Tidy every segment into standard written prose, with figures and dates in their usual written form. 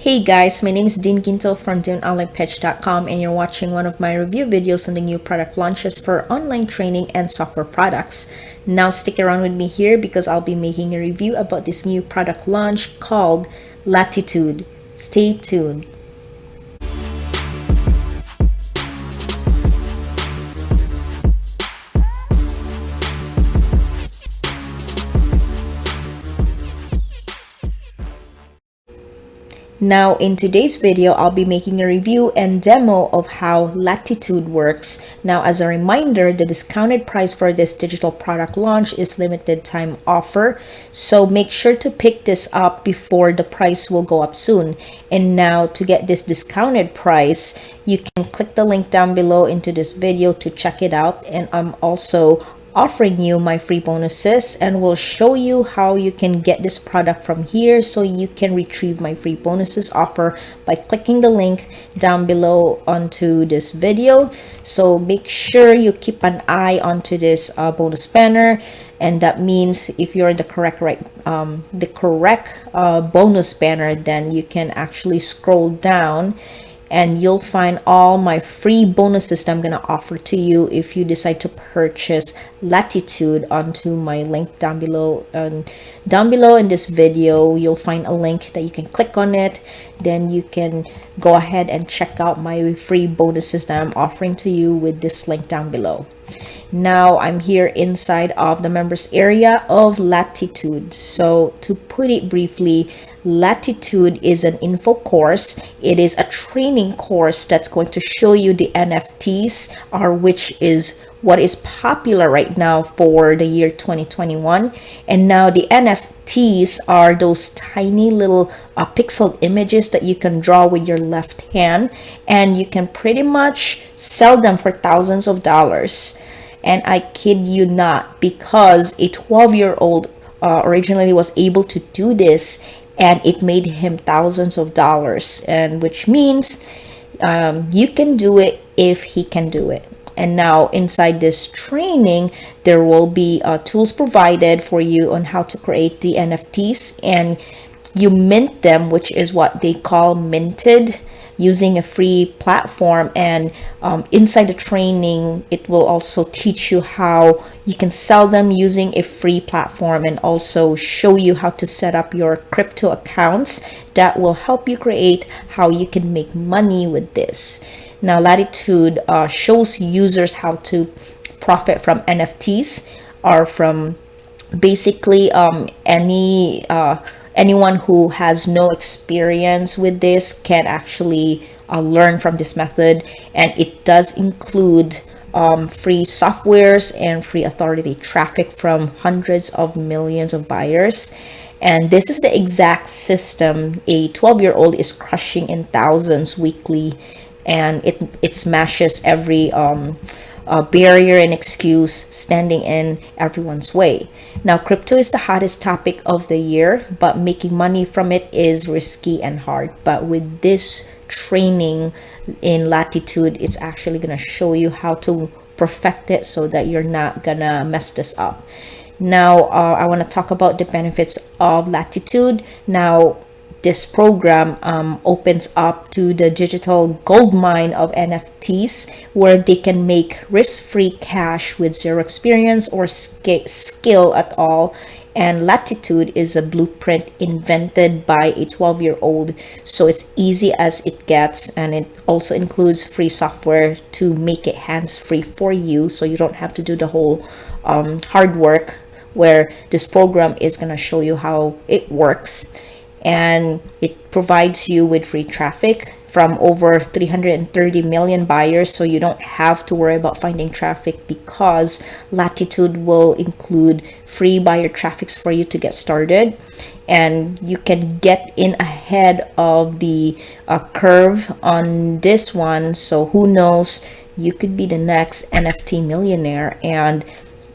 Hey guys, my name is Dean Ginto from DeanOnlinePitch.com and you're watching one of my review videos on the new product launches for online training and software products. Now stick around with me here because I'll be making a review about this new product launch called Latitude. Stay tuned. Now in today's video, I'll be making a review and demo of how Latitude works. Now as a reminder, the discounted price for this digital product launch is limited time offer. So make sure to pick this up before the price will go up soon. And now to get this discounted price, you can click the link down below into this video to check it out. And I'm also offering you my free bonuses and will show you how you can get this product from here so you can retrieve my free bonuses offer by clicking the link down below onto this video. So make sure you keep an eye onto this bonus banner, and that means if you're in the correct bonus banner, then you can actually scroll down and you'll find all my free bonuses that I'm going to offer to you if you decide to purchase Latitude onto my link down below. And down below in this video, you'll find a link that you can click on it. Then you can go ahead and check out my free bonuses that I'm offering to you with this link down below. Now I'm here inside of the members area of Latitude. So to put it briefly, Latitude is an info course. It is a training course that's going to show you the NFTs, which is what is popular right now for the year 2021. And now the NFTs are those tiny little pixel images that you can draw with your left hand, and you can pretty much sell them for thousands of dollars. And I kid you not, because a 12-year-old originally was able to do this, and it made him thousands of dollars, and which means you can do it if he can do it. And now inside this training, there will be tools provided for you on how to create the NFTs, and you mint them, which is what they call minted, using a free platform. And inside the training, it will also teach you how you can sell them using a free platform, and also show you how to set up your crypto accounts that will help you create how you can make money with this. Now Latitude shows users how to profit from NFTs, or from basically anyone who has no experience with this can actually learn from this method. And it does include free softwares and free authority traffic from hundreds of millions of buyers. And this is the exact system a 12-year-old is crushing in thousands weekly, and it smashes every barrier and excuse standing in everyone's way. Now, crypto is the hottest topic of the year, but making money from it is risky and hard. But with this training in Latitude, it's actually going to show you how to perfect it so that you're not gonna mess this up. Now, I want to talk about the benefits of Latitude. Now, this program opens up to the digital gold mine of NFTs, where they can make risk-free cash with zero experience or skill at all. And Latitude is a blueprint invented by a 12-year-old, so it's easy as it gets. And it also includes free software to make it hands-free for you, so you don't have to do the whole hard work, where this program is going to show you how it works. And it provides you with free traffic from over 330 million buyers, so you don't have to worry about finding traffic, because Latitude will include free buyer traffics for you to get started. And you can get in ahead of the curve on this one, so who knows, you could be the next NFT millionaire. And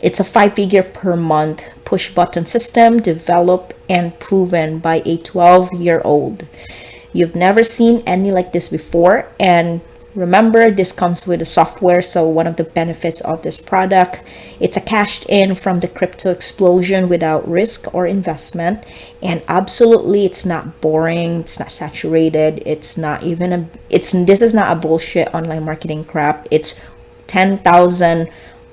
it's a 5-figure per month push button system developed and proven by a 12-year-old. You've never seen any like this before, and remember, this comes with the software. So one of the benefits of this product, it's a cashed in from the crypto explosion without risk or investment. And absolutely, it's not boring, it's not saturated, it's not even a this is not a bullshit online marketing crap. It's 10,000,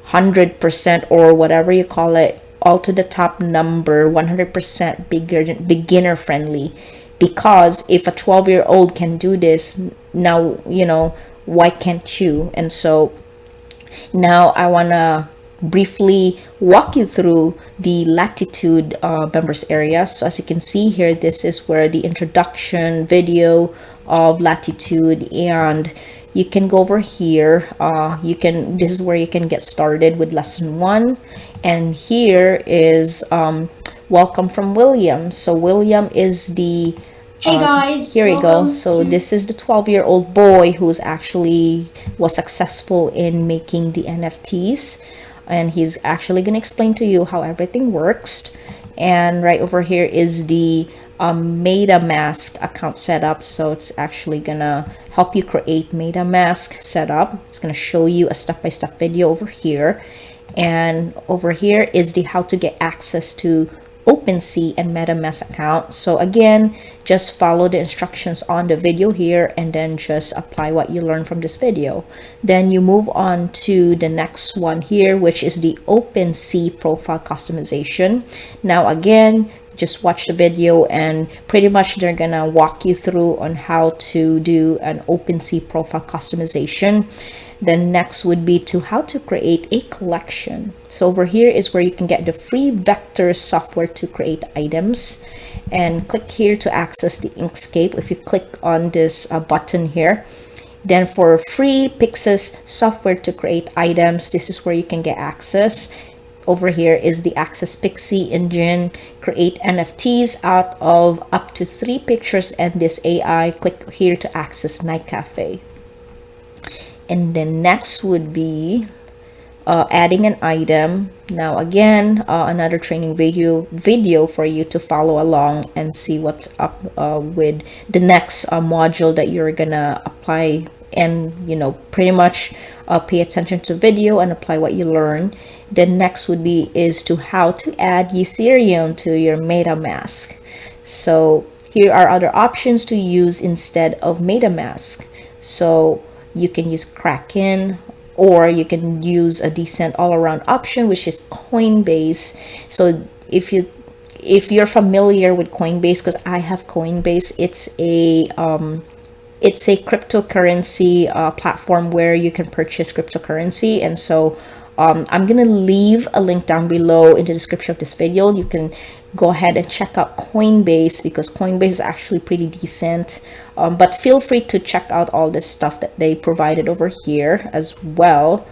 100%, or whatever you call it, all to the top number, 100% beginner friendly. Because if a 12-year-old can do this, now, why can't you? And so now I want to briefly walk you through the Latitude members area. So as you can see here, this is where the introduction video of Latitude, and you can go over here. This is where you can get started with lesson 1. And here is welcome from William. So William is the Hey guys, here we go. So this is the 12-year-old boy who's actually was successful in making the NFTs, and he's actually going to explain to you how everything works. And right over here is the MetaMask account setup. So it's actually gonna help you create MetaMask setup. It's gonna show you a step-by-step video over here. And over here is the how to get access to OpenSea and MetaMask account. So again, just follow the instructions on the video here and then just apply what you learned from this video. Then you move on to the next one here, which is the OpenSea profile customization. Now again, just watch the video and pretty much they're gonna walk you through on how to do an OpenSea profile customization. The next would be to how to create a collection. So over here is where you can get the free vector software to create items, and click here to access the Inkscape. If you click on this button here, then for free Pixis software to create items, this is where you can get access. Over here is the Access Pixie engine, create NFTs out of up to 3 pictures and this AI. Click here to access Night Cafe. And then next would be adding an item. Now again, another training video for you to follow along and see what's up with the next module that you're gonna apply, and pretty much pay attention to video and apply what you learn. The next would be is to how to add Ethereum to your MetaMask. So here are other options to use instead of MetaMask. So you can use Kraken, or you can use a decent all-around option, which is Coinbase. So if you're familiar with Coinbase, because I have Coinbase, it's a cryptocurrency platform where you can purchase cryptocurrency. And so I'm gonna leave a link down below in the description of this video. You can go ahead and check out Coinbase, because Coinbase is actually pretty decent. But feel free to check out all this stuff that they provided over here as well.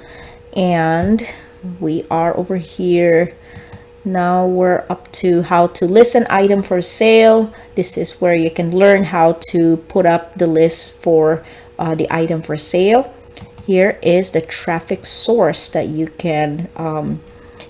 And we are over here now. We're up to how to list an item for sale. This is where you can learn how to put up the list for the item for sale. Here is the traffic source that you can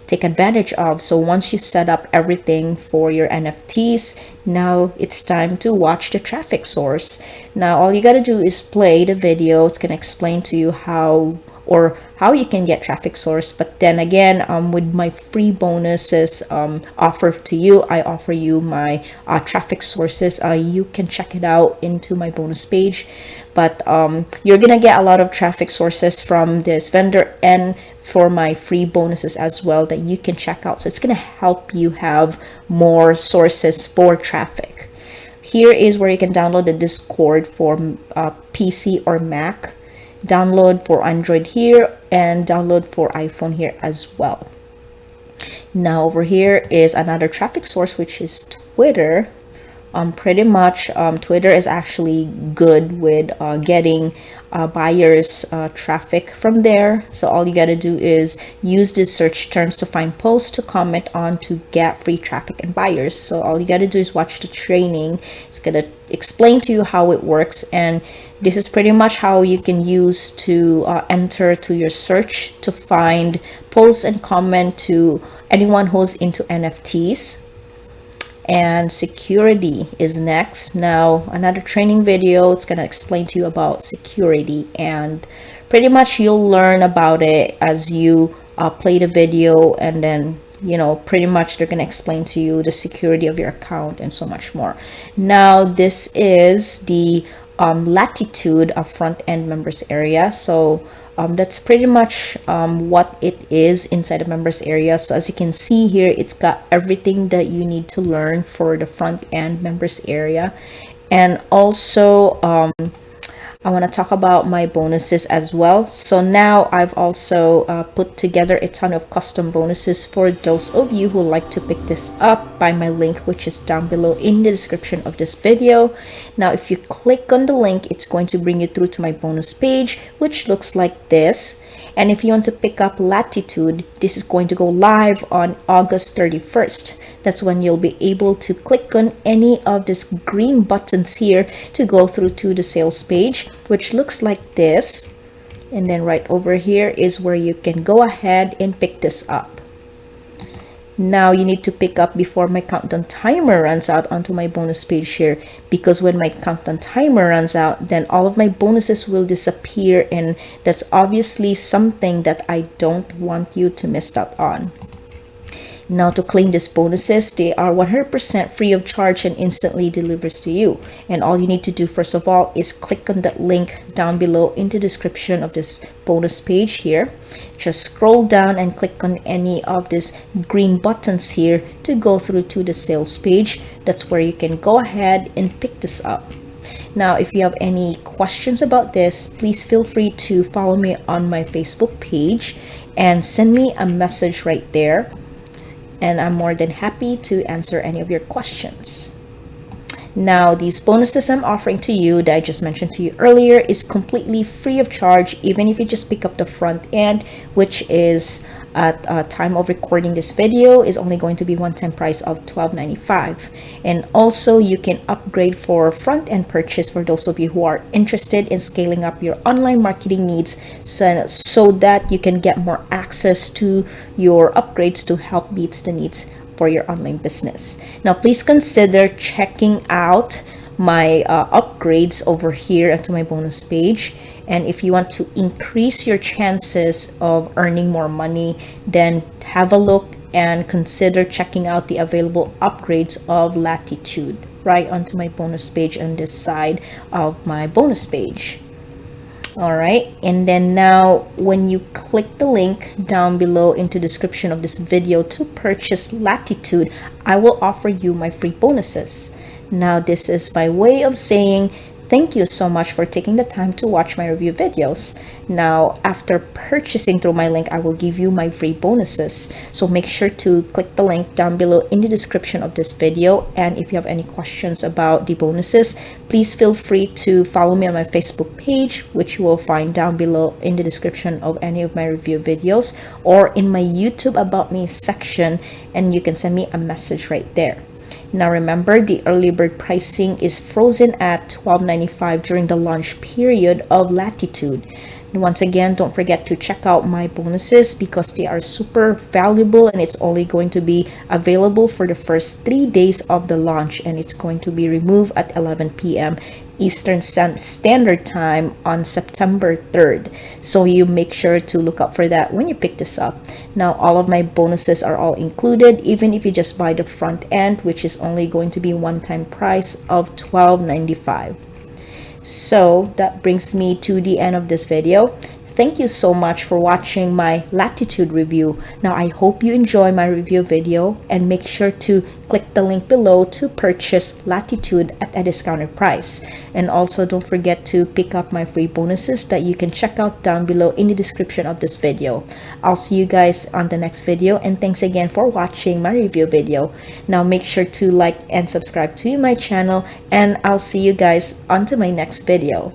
take advantage of. So once you set up everything for your NFTs, now it's time to watch the traffic source. Now all you got to do is play the video. It's going to explain to you how you can get traffic source. But then again, with my free bonuses offer to you, I offer you my traffic sources. You can check it out into my bonus page. But you're gonna get a lot of traffic sources from this vendor and for my free bonuses as well that you can check out. So it's gonna help you have more sources for traffic. Here is where you can download the Discord for PC or Mac, download for Android here, and download for iPhone here as well. Now over here is another traffic source, which is Twitter. Pretty much Twitter is actually good with getting buyers traffic from there. So all you got to do is use these search terms to find posts to comment on to get free traffic and buyers. So all you got to do is watch the training. It's going to explain to you how it works, and this is pretty much how you can use to enter to your search to find posts and comment to anyone who's into NFTs. And security is next. Now, another training video, it's going to explain to you about security, and pretty much you'll learn about it as you play the video, and then pretty much they're going to explain to you the security of your account and so much more. Now, this is the Latitude of front end members area. So that's pretty much what it is inside the members area. So as you can see here, it's got everything that you need to learn for the front end members area. And also I want to talk about my bonuses as well. So now I've also put together a ton of custom bonuses for those of you who like to pick this up by my link, which is down below in the description of this video. Now, if you click on the link, it's going to bring you through to my bonus page, which looks like this. And if you want to pick up Latitude, this is going to go live on August 31st. That's when you'll be able to click on any of these green buttons here to go through to the sales page, which looks like this. And then right over here is where you can go ahead and pick this up. Now you need to pick up before my countdown timer runs out onto my bonus page here, because when my countdown timer runs out, then all of my bonuses will disappear, and that's obviously something that I don't want you to miss out on. Now, to claim these bonuses, they are 100% free of charge and instantly delivers to you. And all you need to do first of all is click on that link down below in the description of this bonus page here. Just scroll down and click on any of these green buttons here to go through to the sales page. That's where you can go ahead and pick this up. Now, if you have any questions about this, please feel free to follow me on my Facebook page and send me a message right there. And I'm more than happy to answer any of your questions. Now, these bonuses I'm offering to you that I just mentioned to you earlier is completely free of charge, even if you just pick up the front end, which is at time of recording this video is only going to be one-time price of $12.95. And also you can upgrade for front end purchase for those of you who are interested in scaling up your online marketing needs, so that you can get more access to your upgrades to help meet the needs for your online business. Now, please consider checking out my upgrades over here onto my bonus page. And if you want to increase your chances of earning more money, then have a look and consider checking out the available upgrades of Latitude right onto my bonus page on this side of my bonus page. All right, and then now when you click the link down below into the description of this video to purchase Latitude, I will offer you my free bonuses. Now, this is by way of saying thank you so much for taking the time to watch my review videos. Now, after purchasing through my link, I will give you my free bonuses. So make sure to click the link down below in the description of this video. And if you have any questions about the bonuses, please feel free to follow me on my Facebook page, which you will find down below in the description of any of my review videos, or in my YouTube About Me section, and you can send me a message right there. Now remember, the early bird pricing is frozen at $12.95 during the launch period of Latitude. And once again, don't forget to check out my bonuses because they are super valuable, and it's only going to be available for the first 3 days of the launch, and it's going to be removed at 11 p.m. Eastern Standard Time on September 3rd. So you make sure to look up for that when you pick this up. Now, all of my bonuses are all included, even if you just buy the front end, which is only going to be one-time price of $12.95. So that brings me to the end of this video. Thank you so much for watching my Latitude review. Now, I hope you enjoy my review video, and make sure to click the link below to purchase Latitude at a discounted price. And also don't forget to pick up my free bonuses that you can check out down below in the description of this video. I'll see you guys on the next video, and thanks again for watching my review video. Now make sure to like and subscribe to my channel, and I'll see you guys onto my next video.